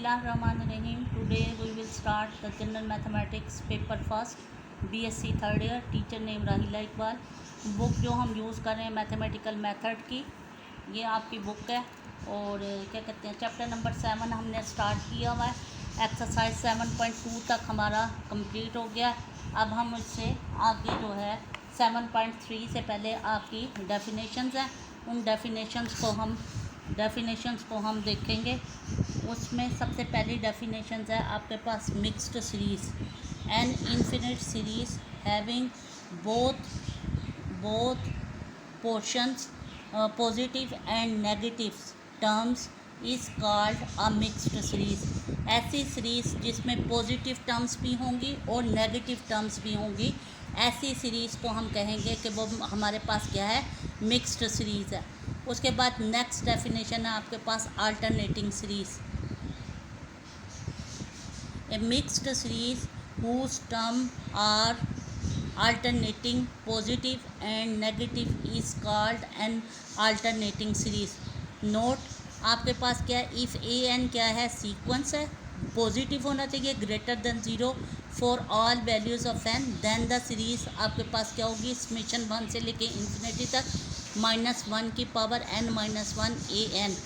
Bismillahirrahmanirrahim. Today we will start the General Mathematics paper first, BSc third year. Teacher name राहिला Iqbal. Book जो हम use कर रहे हैं मैथमेटिकल मेथड की, ये आपकी बुक है. और क्या कहते हैं, चैप्टर नंबर 7 हमने स्टार्ट किया हुआ है. एक्सरसाइज 7.2 तक हमारा कंप्लीट हो गया. अब हम इससे आगे जो है 7.3 से पहले आपकी डेफिनेशंस हैं, उन डेफिनेशंस को हम देखेंगे. उसमें सबसे पहली डेफिनेशंस है आपके पास mixed series. An infinite series having both portions positive and negative terms is called a mixed series. ऐसी सीरीज़ जिसमें पॉजिटिव टर्म्स भी होंगी और नेगेटिव टर्म्स भी होंगी, ऐसी सीरीज़ को हम कहेंगे कि वो हमारे पास क्या है, मिक्स्ड सीरीज़ है. उसके बाद नेक्स्ट डेफिनेशन है आपके पास alternating series. A mixed series whose term are alternating positive and negative is called an alternating series. Note आपके पास क्या है, इफ़ ए एन क्या है, सीक्वेंस है, पॉजिटिव होना चाहिए greater than 0 for all values of n, then the series आपके पास क्या होगी, समेशन 1 से लेके इन्फिनिटी तक -1 की पावर n-1 ए एन.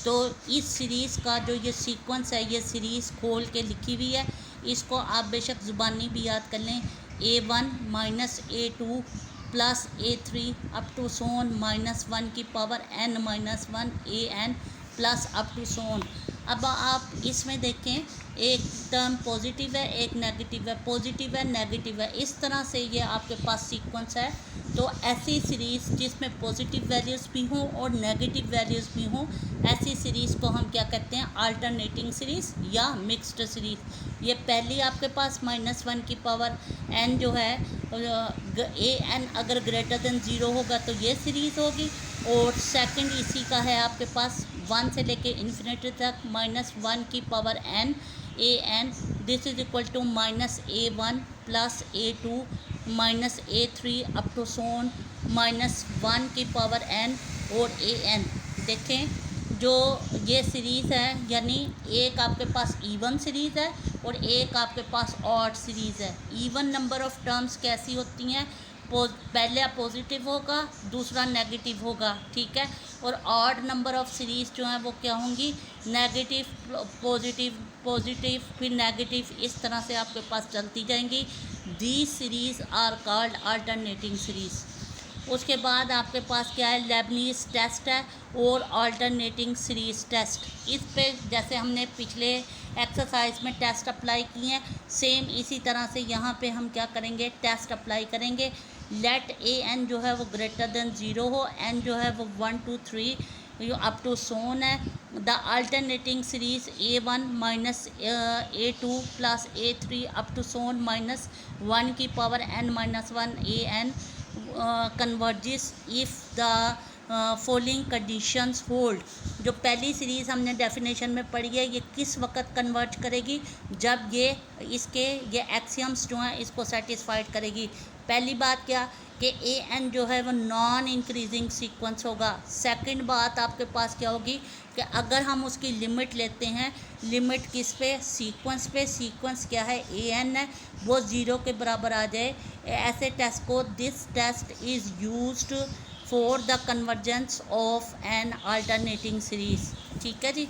तो इस सीरीज़ का जो ये सीक्वेंस है, ये सीरीज़ खोल के लिखी हुई है. इसको आप बेशक ज़ुबानी भी याद कर लें. a1 - a2 plus a3 up to so on -1 की power n-1 a n plus up to so on. अब आप इसमें देखें, एक टर्म पॉजिटिव है, एक नेगेटिव है, पॉजिटिव है, नेगेटिव है, इस तरह से ये आपके पास सीक्वेंस है. तो ऐसी सीरीज़ जिसमें पॉजिटिव वैल्यूज़ भी हों और नेगेटिव वैल्यूज़ भी हों, ऐसी सीरीज़ को हम क्या कहते हैं, अल्टरनेटिंग सीरीज़ या मिक्स्ड सीरीज़. ये पहली आपके पास -1 की पावर n जो है ए एन अगर ग्रेटर देन 0 होगा तो ये सीरीज़ होगी. और सेकंड इसी का है आपके पास 1 से लेके इन्फिनिटी तक -1 की power n a n, this is equal to -a1 plus a2 -a3 up to so on -1 की पावर n और ए एन. देखें जो ये सीरीज़ है, यानी एक आपके पास इवन सीरीज़ है और एक आपके पास ऑड सीरीज़ है. इवन नंबर ऑफ टर्म्स कैसी होती हैं, पहले पॉजिटिव होगा, दूसरा नेगेटिव होगा, ठीक है. और ऑड नंबर ऑफ सीरीज़ जो हैं वो क्या होंगी, नेगेटिव पॉजिटिव पॉजिटिव फिर नेगेटिव, इस तरह से आपके पास चलती जाएंगी. These series are called alternating series. उसके बाद आपके पास क्या है, लेबनीज़ टेस्ट है और अल्टरनेटिंग सीरीज़ टेस्ट. इस पे जैसे हमने पिछले एक्सरसाइज में टेस्ट अप्लाई किए हैं, सेम इसी तरह से यहाँ पे हम क्या करेंगे, टेस्ट अप्लाई करेंगे. लेट ए एन जो है वो ग्रेटर देन 0 हो, एन जो है वो 1 2 3 अप टू सोन है. The alternating series a1 -a2 plus a3 up to so on -1 की power n-1 a n converges if the following conditions hold. जो पहली सीरीज़ हमने डेफिनेशन में पढ़ी है, ये किस वक्त कन्वर्ज करेगी, जब ये एक्सियम्स जो हैं इसको सेटिस्फाइड करेगी. पहली बात क्या कि ए एन जो है वो नॉन इंक्रीजिंग सीक्वेंस होगा. सेकंड बात आपके पास क्या होगी कि अगर हम उसकी लिमिट लेते हैं, लिमिट किस पे, सीक्वेंस पे. सीक्वेंस क्या है, ए एन है, वो 0 के बराबर आ जाए. ऐसे टेस्ट को, this test is used for the convergence of an alternating series. ठीक है जी.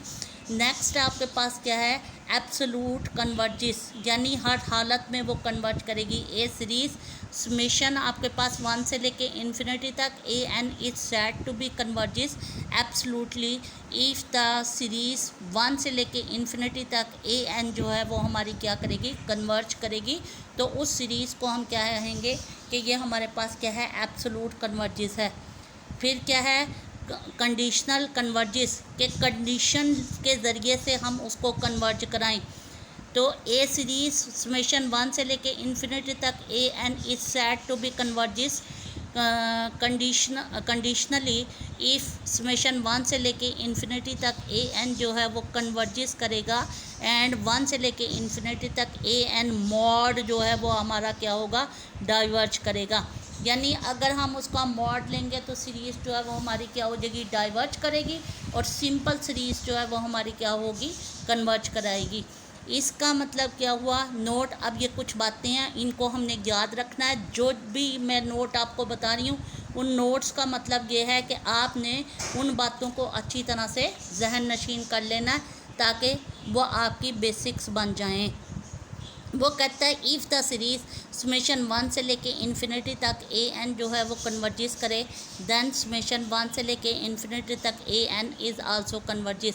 नेक्स्ट आपके पास क्या है, एब्सोलूट कन्वर्जिस, यानी हर हालत में वो कन्वर्ज करेगी. ए सीरीज़ समेशन आपके पास 1 से लेके इन्फिनिटी तक a n is said to be converges absolutely if the series 1 से लेके इन्फिनिटी तक ए एन जो है वो हमारी क्या करेगी, कन्वर्ज करेगी. तो उस सीरीज़ को हम क्या कहेंगे कि ये हमारे पास क्या है, एब्सोलूट कन्वर्जिस है. फिर क्या है, कंडीशनल कन्वर्जिस, के कंडीशन के ज़रिए से हम उसको कन्वर्ज कराएं. तो ए सीरीज़ समेशन 1 से लेके इन्फिनिटी तक a n is said to be converges conditionally if summation 1 से लेके इन्फिनिटी तक ए एन जो है वो कन्वर्जिस करेगा एंड 1 से लेके इन्फिनिटी तक ए एन मॉड जो है वो हमारा क्या होगा, डाइवर्ज करेगा. यानी अगर हम उसका मॉड लेंगे तो सीरीज़ जो है वो हमारी क्या हो जाएगी, डाइवर्ज करेगी, और सिंपल सीरीज़ जो है वो हमारी क्या होगी, कन्वर्ज कराएगी। इसका मतलब क्या हुआ, नोट, अब ये कुछ बातें हैं इनको हमने याद रखना है। जो भी मैं नोट आपको बता रही हूँ उन नोट्स का मतलब ये है कि आपने उन बातों को अच्छी तरह से जहन नशीन कर लेना है ताकि वो आपकी बेसिक्स बन जाएं। वो कहता है इफ़ द सीरीज़ समेशन 1 से लेके इन्फिनिटी तक ए एन जो है वो कन्वर्जिस करे, देन समेशन 1 से लेके इन्फिनिटी तक a N is also converges.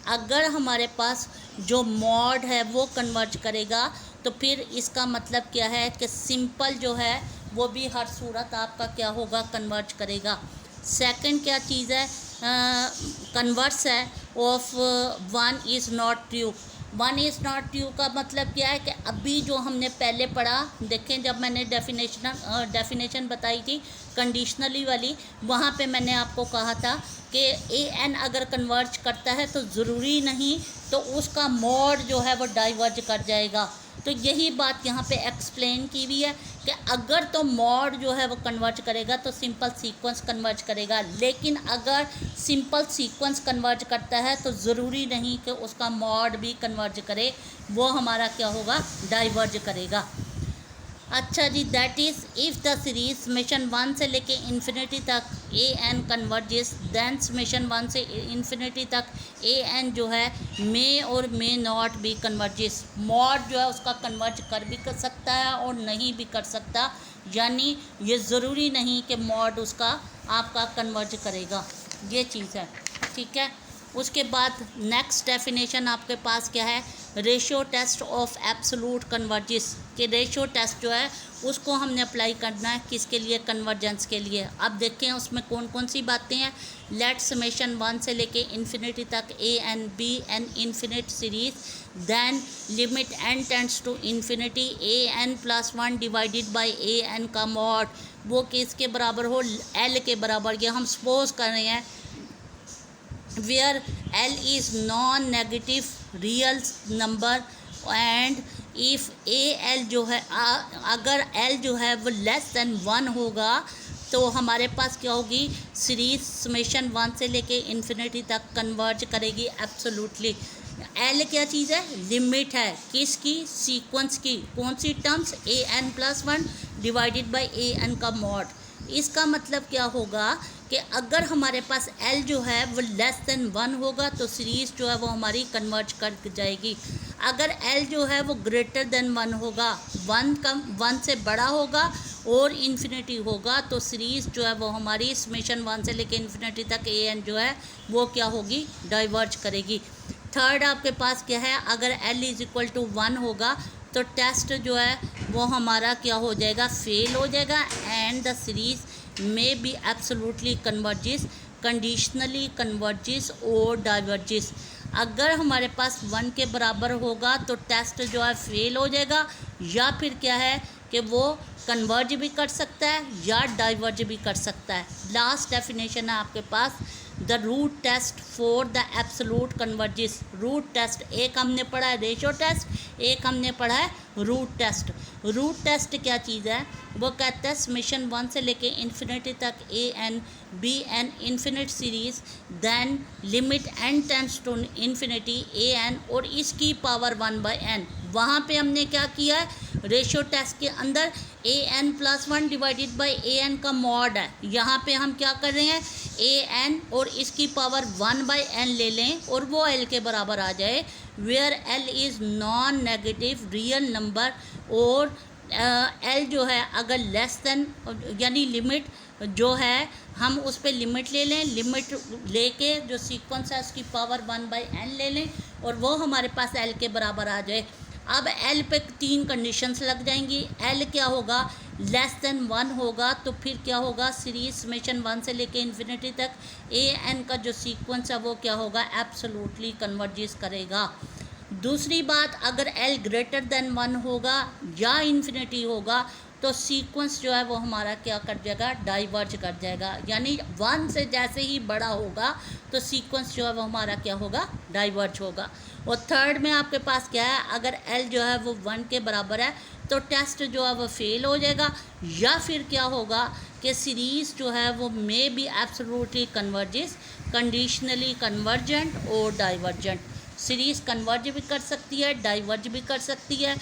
अगर हमारे पास जो मॉड है वो कन्वर्ज करेगा तो फिर इसका मतलब क्या है कि सिंपल जो है वो भी हर सूरत आपका क्या होगा, कन्वर्ज करेगा। सेकंड क्या चीज़ है, कन्वर्स है of one is not true. One is not true का मतलब क्या है कि अभी जो हमने पहले पढ़ा, देखें जब मैंने डेफिनेशन बताई थी कंडीशनली वाली, वहाँ पे मैंने आपको कहा था कि ए एन अगर कन्वर्ज करता है तो ज़रूरी नहीं तो उसका मॉड जो है वो डाइवर्ज कर जाएगा। तो यही बात यहाँ पे एक्सप्लेन की हुई है कि अगर तो मॉड जो है वो कन्वर्ज करेगा तो सिंपल सीक्वेंस कन्वर्ज करेगा, लेकिन अगर सिंपल सीक्वेंस कन्वर्ज करता है तो ज़रूरी नहीं कि उसका मॉड भी कन्वर्ज करे, वो हमारा क्या होगा, डाइवर्ज करेगा। अच्छा जी, that is if the series summation 1 से लेके इन्फिनिटी तक a n converges, then summation 1 से इन्फिनिटी तक ए एन जो है मे और may not be converges. Mod जो है उसका कन्वर्ज कर भी कर सकता है और नहीं भी कर सकता, यानी ये ज़रूरी नहीं कि मॉड उसका आपका कन्वर्ज करेगा, ये चीज़ है, ठीक है। उसके बाद नेक्स्ट डेफिनेशन आपके पास क्या है, ratio test of absolute convergence. कि रेशियो टेस्ट जो है उसको हमने अप्लाई करना है किसके लिए, कन्वर्जेंस के लिए। अब देखें उसमें कौन कौन सी बातें हैं। लेट समेशन 1 से लेके इन्फिनिटी तक a n b n infinite series, then limit n tends to infinity a n plus 1 divided by a n का मॉड, वो किसके बराबर हो, एल के बराबर। ये हम सपोज कर रहे हैं where L is non-negative real number and if AL जो है अगर L जो है वो लेस दैन 1 होगा तो हमारे पास क्या होगी, सीरीज समेशन 1 से लेके इन्फिनिटी तक कन्वर्ज करेगी एब्सोल्युटली। एल क्या चीज़ है, लिमिट है किसकी, सीक्वेंस की। कौन सी terms, a n plus 1 divided by a n का मॉड। इसका मतलब क्या होगा कि अगर हमारे पास L जो है वो लेस दैन 1 होगा तो सीरीज़ जो है वो हमारी कन्वर्ज कर जाएगी। अगर L जो है वो ग्रेटर देन 1 होगा, 1 से बड़ा होगा और इन्फिनिटी होगा तो सीरीज़ जो है वो हमारी समेशन 1 से लेकर इन्फिनिटी तक ए एन जो है वो क्या होगी, डाइवर्ज करेगी। थर्ड आपके पास क्या है, अगर L इज़ इक्वल टू 1 होगा तो टेस्ट जो है वो हमारा क्या हो जाएगा, फेल हो जाएगा। एंड द सीरीज़ में be absolutely converges, conditionally converges और डाइवर्जिस। अगर हमारे पास 1 के बराबर होगा तो टेस्ट जो है फेल हो जाएगा, या फिर क्या है कि वो कन्वर्ज भी कर सकता है या डाइवर्ज भी कर सकता है। लास्ट डेफिनेशन है आपके पास, the root test for the absolute converges. Root test, एक हमने पढ़ा है रेशियो टेस्ट, एक हमने पढ़ा है रूट टेस्ट। रूट टेस्ट क्या चीज़ है, वो कहता है समेशन 1 से लेके इन्फिनिटी तक a n b n infinite series, then limit n tends to infinity a n और इसकी पावर 1 बाई एन। वहाँ पे हमने क्या किया है, रेशियो टेस्ट के अंदर a n plus 1 divided by a n का मॉड है। यहाँ पे हम क्या कर रहे हैं, ए एन और इसकी पावर 1 बाई एन ले लें और वो एल के बराबर आ जाए, where L is non negative real number और एल जो है अगर लेस देन, यानी लिमिट जो है हम उस पर लिमिट ले लें, लिमिट लेके जो सीक्वेंस है उसकी पावर 1 बाई एन ले लें और वो हमारे पास एल के बराबर आ जाए। अब एल पे 3 कंडीशंस लग जाएंगी। एल क्या होगा, लेस देन 1 होगा तो फिर क्या होगा, सीरीज समेशन 1 से लेके इन्फिनिटी तक ए एन का जो सीक्वेंस है वो क्या होगा, एब्सोल्युटली कन्वर्जिस करेगा। दूसरी बात, अगर एल ग्रेटर देन 1 होगा या इन्फिनिटी होगा तो सीक्वेंस जो है वो हमारा क्या कर जाएगा, डाइवर्ज कर जाएगा। यानी 1 से जैसे ही बड़ा होगा तो सीक्वेंस जो है वो हमारा क्या होगा, डाइवर्ज होगा। और थर्ड में आपके पास क्या है, अगर L जो है वो 1 के बराबर है तो टेस्ट जो है वो फेल हो जाएगा, या फिर क्या होगा कि सीरीज़ जो है वो may be absolutely converges, conditionally convergent और डाइवर्जेंट। सीरीज़ कन्वर्ज भी कर सकती है, डाइवर्ज भी कर सकती है,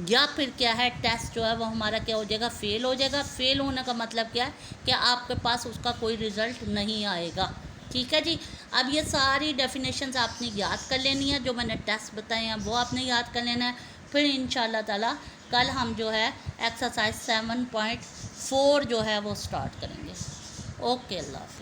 या फिर क्या है, टेस्ट जो है वो हमारा क्या हो जाएगा, फेल हो जाएगा। फेल होने का मतलब क्या है कि आपके पास उसका कोई रिज़ल्ट नहीं आएगा। ठीक है जी। अब ये सारी डेफिनेशंस आपने याद कर लेनी है, जो मैंने टेस्ट बताए हैं वो आपने याद कर लेना है। फिर इंशाल्लाह ताला कल हम जो है एक्सरसाइज 7.4 जो है वो स्टार्ट करेंगे। ओके, अल्लाह हाफ़िज़।